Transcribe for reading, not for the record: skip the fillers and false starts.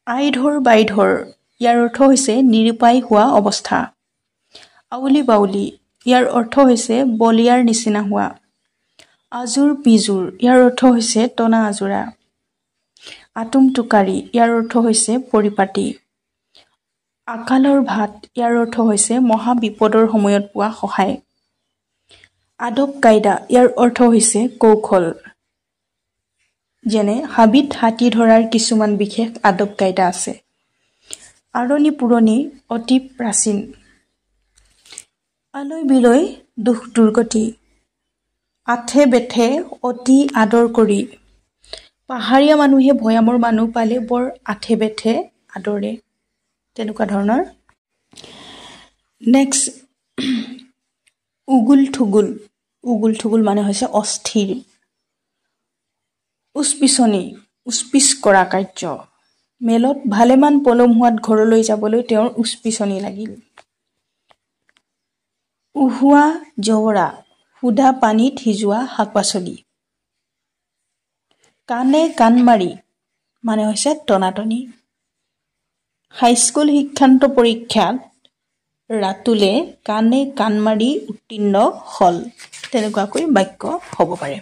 আইধৰ বাইধৰ ইয়াৰ অৰ্থ হৈছে নিৰুপায় হোৱা অৱস্থা। আউলি বাউলি ইয়াৰ অৰ্থ হৈছে বলিয়াৰ নিচিনা হোৱা। আজোৰ পিজোৰ ইয়াৰ অৰ্থ হৈছে টনা আজোৰা। আতুম টোকাৰি ইয়াৰ অৰ্থ হৈছে পৰিপাটি। আকালৰ ভাত ইয়াৰ অৰ্থ হৈছে মহা বিপদৰ সময়ত পোৱা সহায়। আদব কাইদা ইয়াৰ অৰ্থ হৈছে কৌশল। যেনে হাবিত হাতী ধৰাৰ কিছুমান বিশেষ আদব কাইদা আছে। আৰণি পুৰণি অতি প্ৰাচীন। আলৈ বিলৈ দুখ দুৰ্গতি। আঠে বেঠে অতি আদৰ কৰি। পাহাৰীয়া মানুহে ভৈয়ামৰ মানুহ পালে বৰ আঠে বেঠে আদৰে। তেনেকুৱা ধৰণৰ। নেক্সট উগুল থুগুল। উগুল থুগুল মানে হৈছে অস্থিৰ। উচপিচনি উচপিচ কৰা কাৰ্য। মেলত ভালেমান পলম হোৱাত ঘৰলৈ যাবলৈ তেওঁৰ উচপিচনি লাগিল। উহুৱা জৱৰা সুধা পানীত সিজোৱা শাক পাচলি। কাণে কাণ মাৰি মানে হৈছে টনাটনি। হাইস্কুল শিক্ষান্ত পৰীক্ষাত ৰাতুলে কাণে কাণ মাৰি উত্তীৰ্ণ হল। তেনেকুৱাকৈ বাক্য হ'ব পাৰে।